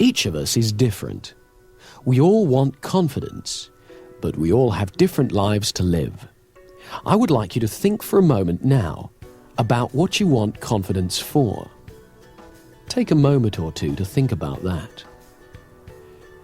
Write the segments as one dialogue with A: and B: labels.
A: Each of us is different. We all want confidence, but we all have different lives to live. I would like you to think for a moment now about what you want confidence for. Take a moment or two to think about that.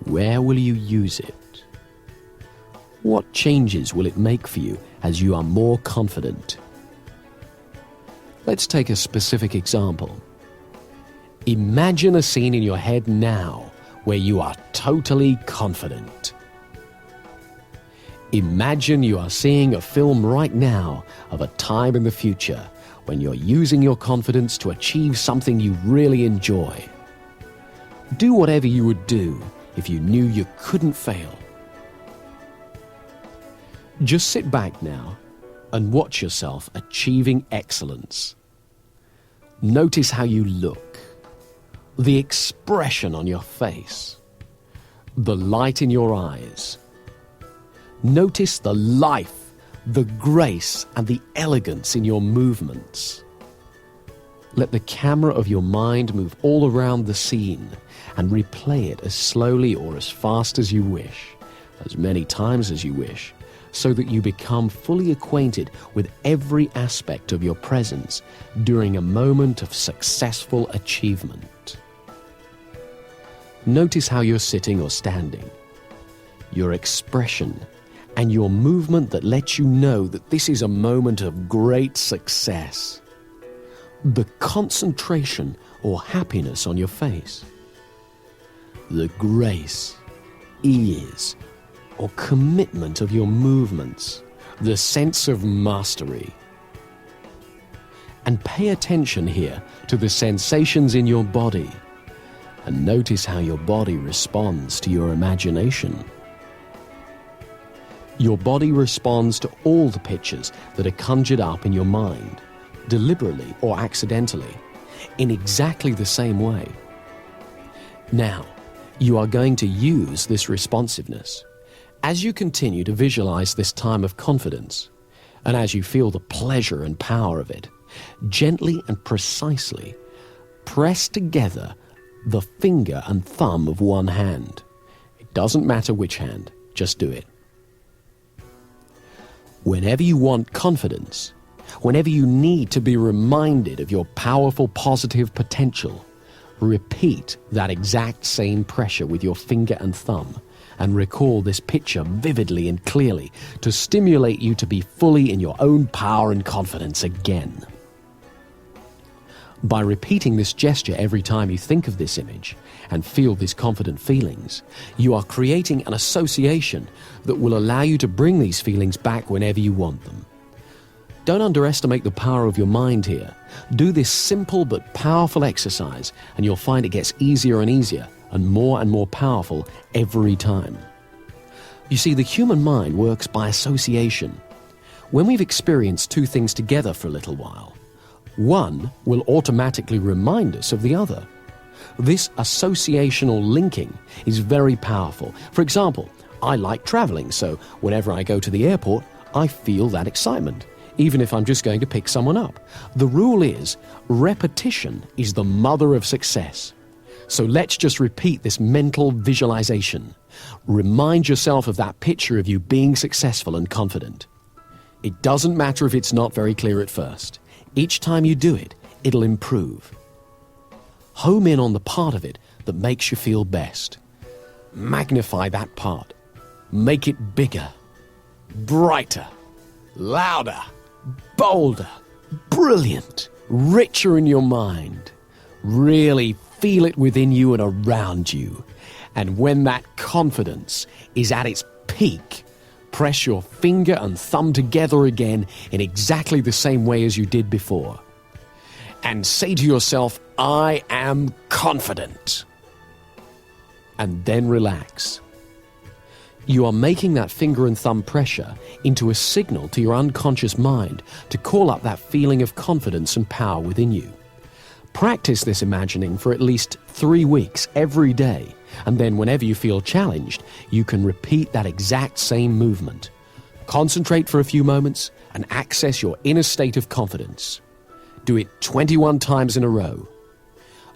A: Where will you use it? What changes will it make for you as you are more confident? Let's take a specific example. Imagine a scene in your head now where you are totally confident. Imagine you are seeing a film right now of a time in the future when you're using your confidence to achieve something you really enjoy. Do whatever you would do if you knew you couldn't fail. Just sit back now and watch yourself achieving excellence. Notice how you look, the expression on your face, the light in your eyes. Notice the life, the grace, and the elegance in your movements. Let the camera of your mind move all around the scene and replay it as slowly or as fast as you wish, as many times as you wish, so that you become fully acquainted with every aspect of your presence during a moment of successful achievement. Notice how you're sitting or standing, your expression, and your movement that lets you know that this is a moment of great success. The concentration or happiness on your face. The grace, ease, or commitment of your movements, the sense of mastery. And pay attention here to the sensations in your body, and notice how your body responds to your imagination. Your body responds to all the pictures that are conjured up in your mind, deliberately or accidentally, in exactly the same way. Now, you are going to use this responsiveness. As you continue to visualize this time of confidence, and as you feel the pleasure and power of it, gently and precisely press together the finger and thumb of one hand. It doesn't matter which hand, just do it. Whenever you want confidence, whenever you need to be reminded of your powerful positive potential, repeat that exact same pressure with your finger and thumb, and recall this picture vividly and clearly to stimulate you to be fully in your own power and confidence again. By repeating this gesture every time you think of this image and feel these confident feelings, you are creating an association that will allow you to bring these feelings back whenever you want them. Don't underestimate the power of your mind here. Do this simple but powerful exercise and you'll find it gets easier and easier and more powerful every time. You see, the human mind works by association. When we've experienced two things together for a little while, one will automatically remind us of the other. This associational linking is very powerful. For example, I like traveling, so whenever I go to the airport, I feel that excitement, even if I'm just going to pick someone up. The rule is, repetition is the mother of success. So let's just repeat this mental visualization. Remind yourself of that picture of you being successful and confident. It doesn't matter if it's not very clear at first. Each time you do it, it'll improve. Home in on the part of it that makes you feel best. Magnify that part. Make it bigger, brighter, louder, bolder, brilliant, richer in your mind. Really feel it within you and around you. And when that confidence is at its peak, press your finger and thumb together again in exactly the same way as you did before. And say to yourself, I am confident. And then relax. You are making that finger and thumb pressure into a signal to your unconscious mind to call up that feeling of confidence and power within you. Practice this imagining for at least 3 weeks every day, and then whenever you feel challenged, you can repeat that exact same movement. Concentrate for a few moments and access your inner state of confidence. Do it 21 times in a row.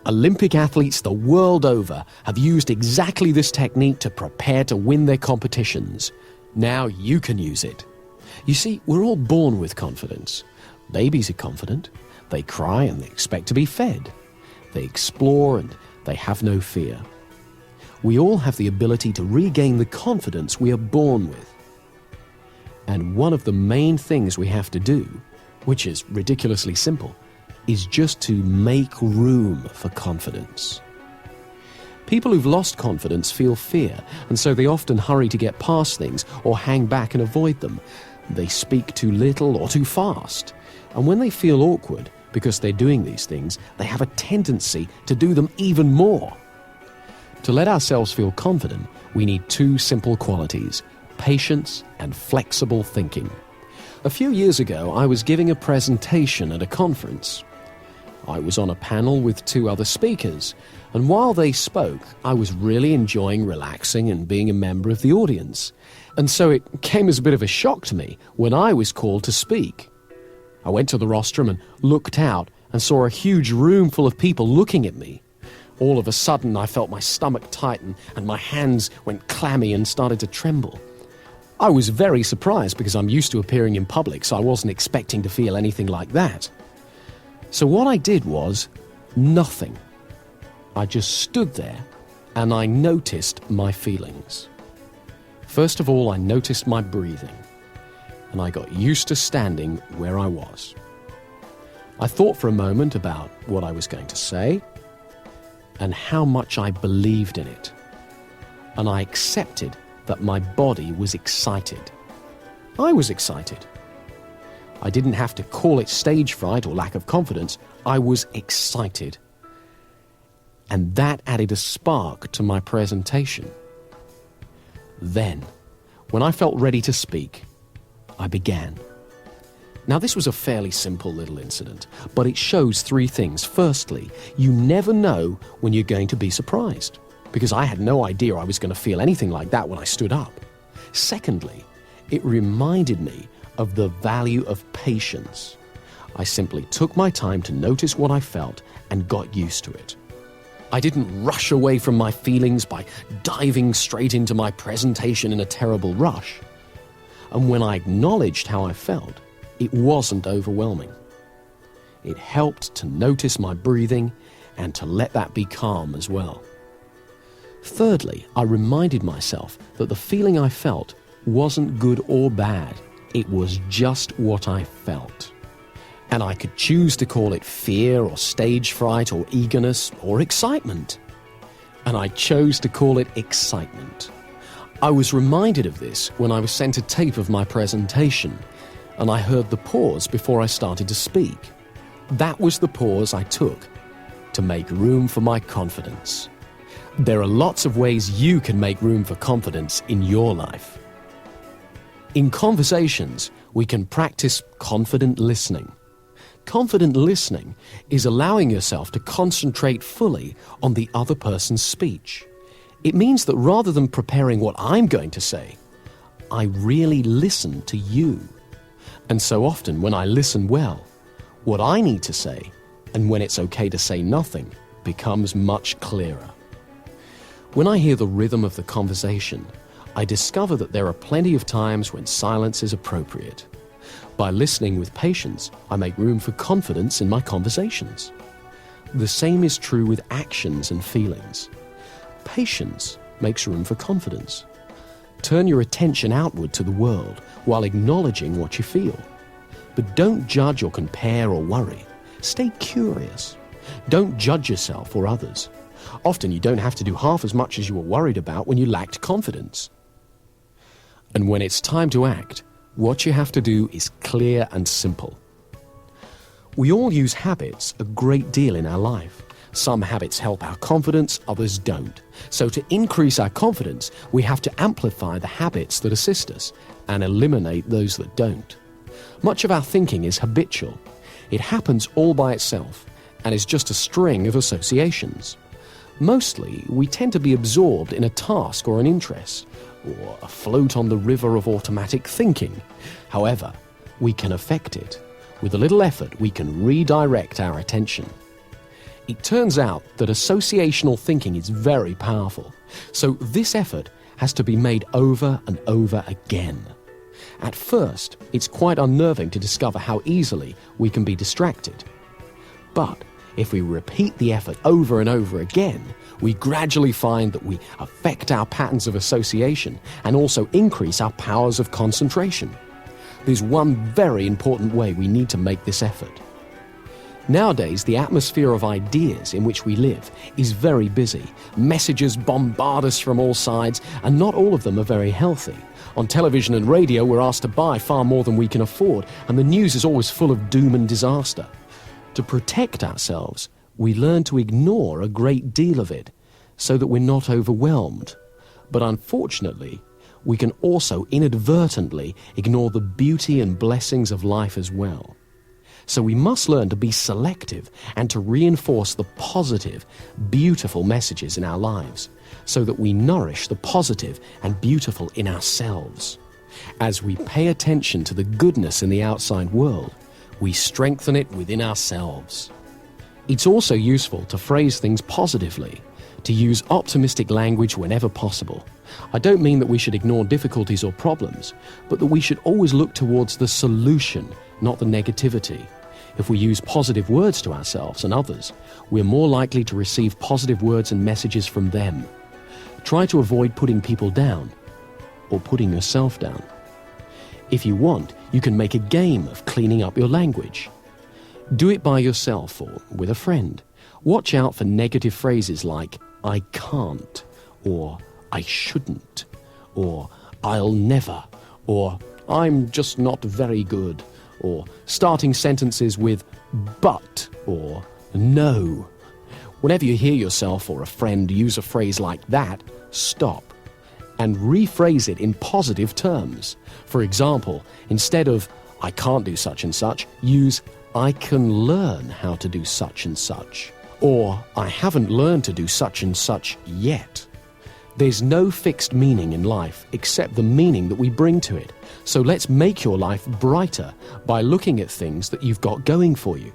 A: Olympic athletes the world over have used exactly this technique to prepare to win their competitions. Now you can use it. You see, we're all born with confidence. Babies are confident. They cry and they expect to be fed. They explore and they have no fear. We all have the ability to regain the confidence we are born with. And one of the main things we have to do, which is ridiculously simple, is just to make room for confidence. People who've lost confidence feel fear, and so they often hurry to get past things or hang back and avoid them. They speak too little or too fast. And when they feel awkward because they're doing these things, they have a tendency to do them even more. To let ourselves feel confident, we need two simple qualities: patience and flexible thinking. A few years ago, I was giving a presentation at a conference. I was on a panel with two other speakers, and while they spoke, I was really enjoying relaxing and being a member of the audience. And so it came as a bit of a shock to me when I was called to speak. I went to the rostrum and looked out and saw a huge room full of people looking at me. All of a sudden, I felt my stomach tighten and my hands went clammy and started to tremble. I was very surprised because I'm used to appearing in public, so I wasn't expecting to feel anything like that. So what I did was nothing. I just stood there and I noticed my feelings. First of all, I noticed my breathing, and I got used to standing where I was. I thought for a moment about what I was going to say and how much I believed in it, and I accepted that my body was excited. I was excited. I didn't have to call it stage fright or lack of confidence. I was excited. And that added a spark to my presentation. Then, when I felt ready to speak, I began. Now, this was a fairly simple little incident, but it shows three things. Firstly, you never know when you're going to be surprised, because I had no idea I was going to feel anything like that when I stood up. Secondly, it reminded me of the value of patience. I simply took my time to notice what I felt and got used to it. I didn't rush away from my feelings by diving straight into my presentation in a terrible rush. And when I acknowledged how I felt, it wasn't overwhelming. It helped to notice my breathing and to let that be calm as well. Thirdly, I reminded myself that the feeling I felt wasn't good or bad. It was just what I felt. And I could choose to call it fear or stage fright or eagerness or excitement. And I chose to call it excitement. I was reminded of this when I was sent a tape of my presentation, and I heard the pause before I started to speak. That was the pause I took to make room for my confidence. There are lots of ways you can make room for confidence in your life. In conversations, we can practice confident listening. Confident listening is allowing yourself to concentrate fully on the other person's speech. It means that rather than preparing what I'm going to say, I really listen to you. And so often when I listen well, what I need to say, and when it's okay to say nothing, becomes much clearer. When I hear the rhythm of the conversation, I discover that there are plenty of times when silence is appropriate. By listening with patience, I make room for confidence in my conversations. The same is true with actions and feelings. Patience makes room for confidence. Turn your attention outward to the world while acknowledging what you feel. But don't judge or compare or worry. Stay curious. Don't judge yourself or others. Often you don't have to do half as much as you were worried about when you lacked confidence. And when it's time to act, what you have to do is clear and simple. We all use habits a great deal in our life. Some habits help our confidence, others don't. So to increase our confidence, we have to amplify the habits that assist us and eliminate those that don't. Much of our thinking is habitual. It happens all by itself and is just a string of associations. Mostly, we tend to be absorbed in a task or an interest, or afloat on the river of automatic thinking. However, we can affect it. With a little effort, we can redirect our attention. It turns out that associational thinking is very powerful, so this effort has to be made over and over again. At first, it's quite unnerving to discover how easily we can be distracted. But if we repeat the effort over and over again, we gradually find that we affect our patterns of association and also increase our powers of concentration. There's one very important way we need to make this effort. Nowadays, the atmosphere of ideas in which we live is very busy. Messages bombard us from all sides, and not all of them are very healthy. On television and radio, we're asked to buy far more than we can afford, and the news is always full of doom and disaster. To protect ourselves, we learn to ignore a great deal of it, so that we're not overwhelmed. But unfortunately, we can also inadvertently ignore the beauty and blessings of life as well. So we must learn to be selective and to reinforce the positive, beautiful messages in our lives, so that we nourish the positive and beautiful in ourselves. As we pay attention to the goodness in the outside world, we strengthen it within ourselves. It's also useful to phrase things positively, to use optimistic language whenever possible. I don't mean that we should ignore difficulties or problems, but that we should always look towards the solution, not the negativity. If we use positive words to ourselves and others, we're more likely to receive positive words and messages from them. Try to avoid putting people down, or putting yourself down. If you want, you can make a game of cleaning up your language. Do it by yourself or with a friend. Watch out for negative phrases like, I can't, or I shouldn't, or I'll never, or I'm just not very good, or starting sentences with but or no. Whenever you hear yourself or a friend use a phrase like that, stop and rephrase it in positive terms. For example, instead of I can't do such and such, use I can learn how to do such and such, or I haven't learned to do such and such yet. There's no fixed meaning in life except the meaning that we bring to it. So let's make your life brighter by looking at things that you've got going for you.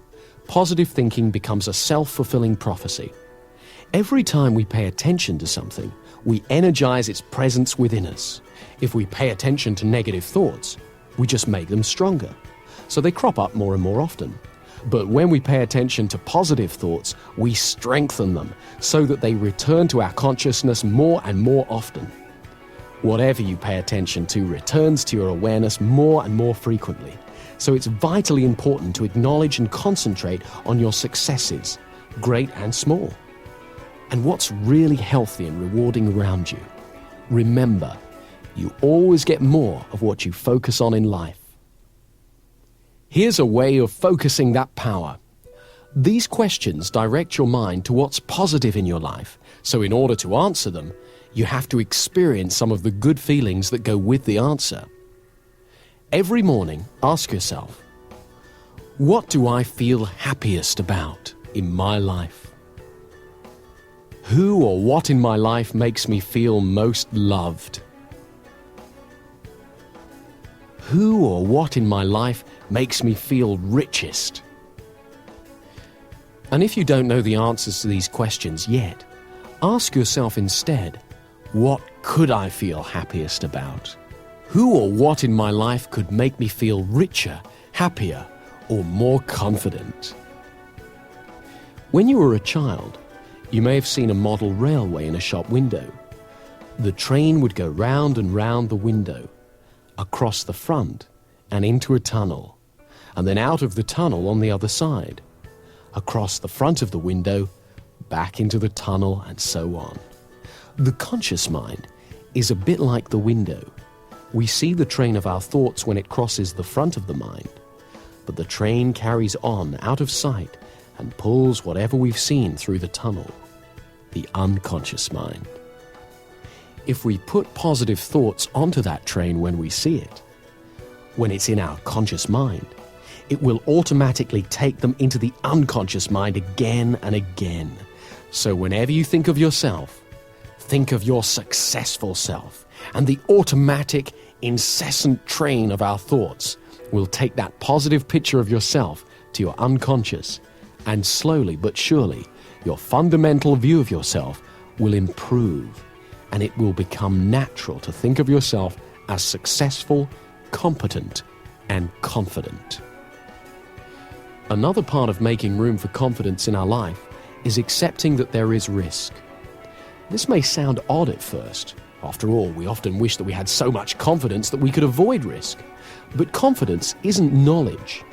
A: Positive thinking becomes a self-fulfilling prophecy. Every time we pay attention to something, we energize its presence within us. If we pay attention to negative thoughts, we just make them stronger. So they crop up more and more often. But when we pay attention to positive thoughts, we strengthen them so that they return to our consciousness more and more often. Whatever you pay attention to returns to your awareness more and more frequently. So it's vitally important to acknowledge and concentrate on your successes, great and small, and what's really healthy and rewarding around you. Remember, you always get more of what you focus on in life. Here's a way of focusing that power. These questions direct your mind to what's positive in your life, so in order to answer them, you have to experience some of the good feelings that go with the answer. Every morning, ask yourself, what do I feel happiest about in my life? Who or what in my life makes me feel most loved? Who or what in my life makes me feel richest? And if you don't know the answers to these questions yet, ask yourself instead, what could I feel happiest about? Who or what in my life could make me feel richer, happier, or more confident? When you were a child, you may have seen a model railway in a shop window. The train would go round and round the window, across the front and into a tunnel, and then out of the tunnel on the other side, across the front of the window, back into the tunnel, and so on. The conscious mind is a bit like the window. We see the train of our thoughts when it crosses the front of the mind, but the train carries on out of sight and pulls whatever we've seen through the tunnel, the unconscious mind. If we put positive thoughts onto that train when we see it, when it's in our conscious mind, it will automatically take them into the unconscious mind again and again. So whenever you think of yourself, think of your successful self, and the automatic, incessant train of our thoughts will take that positive picture of yourself to your unconscious, and slowly but surely, your fundamental view of yourself will improve, and it will become natural to think of yourself as successful, competent, and confident. Another part of making room for confidence in our life is accepting that there is risk. This may sound odd at first. After all, we often wish that we had so much confidence that we could avoid risk. But confidence isn't knowledge.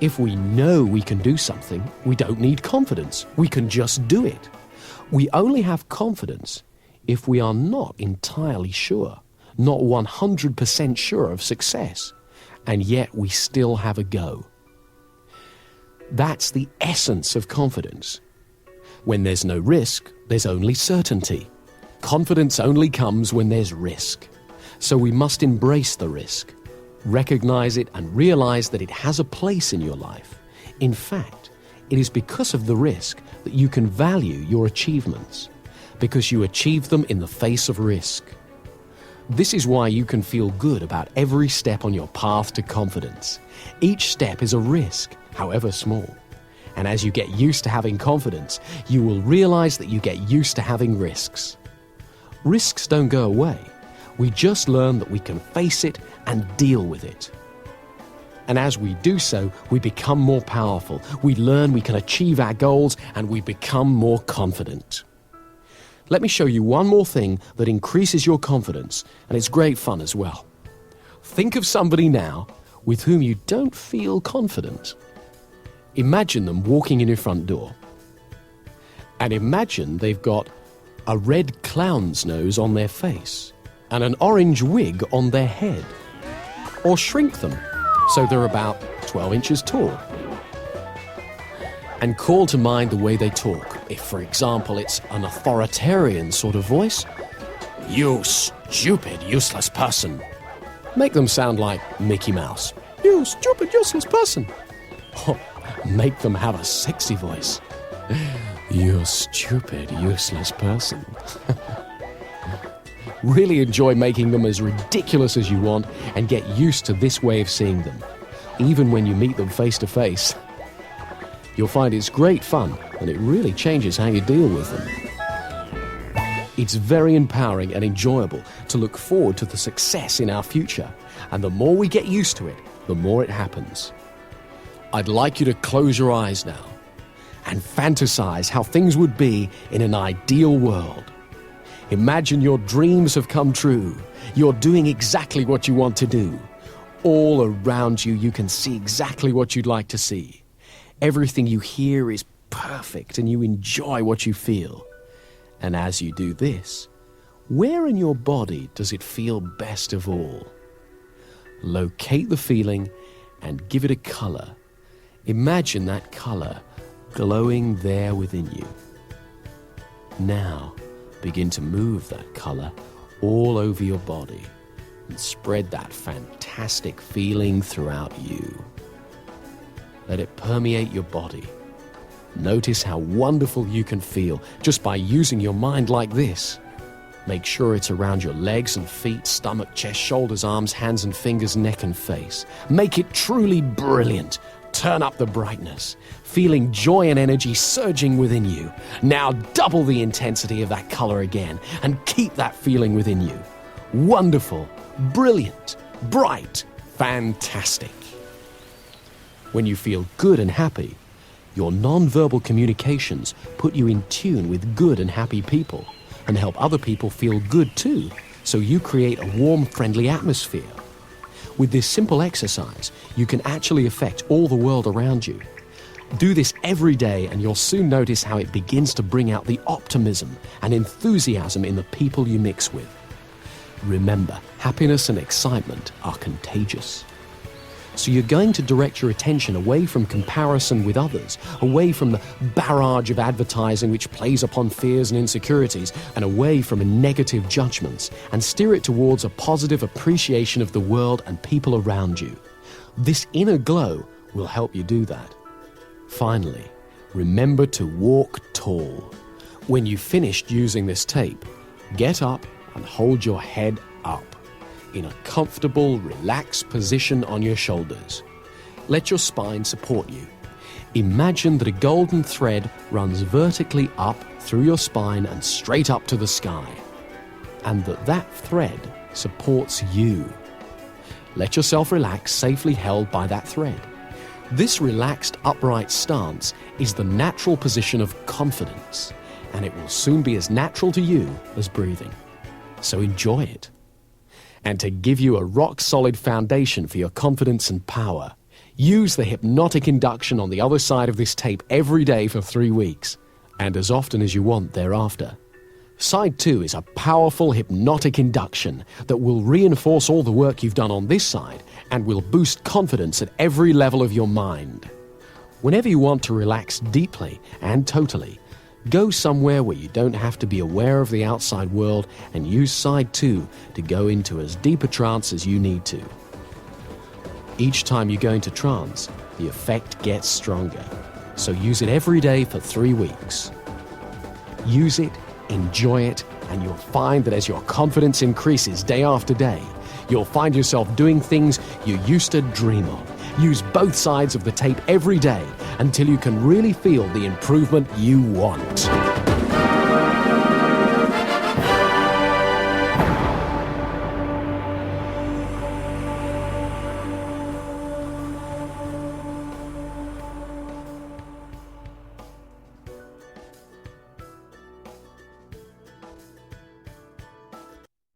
A: If we know we can do something, we don't need confidence. We can just do it. We only have confidence if we are not entirely sure, not 100% sure of success, and yet we still have a go. That's the essence of confidence. When there's no risk, there's only certainty. Confidence only comes when there's risk. So we must embrace the risk, recognize it, and realize that it has a place in your life. In fact, it is because of the risk that you can value your achievements, because you achieve them in the face of risk. This is why you can feel good about every step on your path to confidence. Each step is a risk, however small. And as you get used to having confidence, you will realize that you get used to having risks. Risks don't go away. We just learn that we can face it and deal with it. And as we do so, we become more powerful. We learn we can achieve our goals, and we become more confident. Let me show you one more thing that increases your confidence, and it's great fun as well. Think of somebody now with whom you don't feel confident. Imagine them walking in your front door. And imagine they've got a red clown's nose on their face and an orange wig on their head. Or shrink them so they're about 12 inches tall. And call to mind the way they talk. If, for example, it's an authoritarian sort of voice, "You stupid, useless person." Make them sound like Mickey Mouse. "You stupid, useless person." Or make them have a sexy voice. "You stupid, useless person." Really enjoy making them as ridiculous as you want and get used to this way of seeing them, even when you meet them face to face. You'll find it's great fun, and it really changes how you deal with them. It's very empowering and enjoyable to look forward to the success in our future, and the more we get used to it, the more it happens. I'd like you to close your eyes now and fantasize how things would be in an ideal world. Imagine your dreams have come true. You're doing exactly what you want to do. All around you, you can see exactly what you'd like to see. Everything you hear is perfect, and you enjoy what you feel. And as you do this, where in your body does it feel best of all? Locate the feeling and give it a color. Imagine that color glowing there within you. Now, begin to move that color all over your body and spread that fantastic feeling throughout you. Let it permeate your body. Notice how wonderful you can feel just by using your mind like this. Make sure it's around your legs and feet, stomach, chest, shoulders, arms, hands and fingers, neck and face. Make it truly brilliant. Turn up the brightness, feeling joy and energy surging within you. Now double the intensity of that color again and keep that feeling within you. Wonderful, brilliant, bright, fantastic. When you feel good and happy, your non-verbal communications put you in tune with good and happy people and help other people feel good too, so you create a warm, friendly atmosphere. With this simple exercise, you can actually affect all the world around you. Do this every day and you'll soon notice how it begins to bring out the optimism and enthusiasm in the people you mix with. Remember, happiness and excitement are contagious. So you're going to direct your attention away from comparison with others, away from the barrage of advertising which plays upon fears and insecurities, and away from negative judgments, and steer it towards a positive appreciation of the world and people around you. This inner glow will help you do that. Finally, remember to walk tall. When you've finished using this tape, get up and hold your head up in a comfortable, relaxed position on your shoulders. Let your spine support you. Imagine that a golden thread runs vertically up through your spine and straight up to the sky, and that thread supports you. Let yourself relax, safely held by that thread. This relaxed, upright stance is the natural position of confidence, and it will soon be as natural to you as breathing. So enjoy it. And to give you a rock-solid foundation for your confidence and power, use the hypnotic induction on the other side of this tape every day for 3 weeks, and as often as you want thereafter. Side 2 is a powerful hypnotic induction that will reinforce all the work you've done on this side and will boost confidence at every level of your mind. Whenever you want to relax deeply and totally, go somewhere where you don't have to be aware of the outside world and use Side 2 to go into as deep a trance as you need to. Each time you go into trance, the effect gets stronger. So use it every day for 3 weeks. Use it, enjoy it, and you'll find that as your confidence increases day after day, you'll find yourself doing things you used to dream of. Use both sides of the tape every day until you can really feel the improvement you want.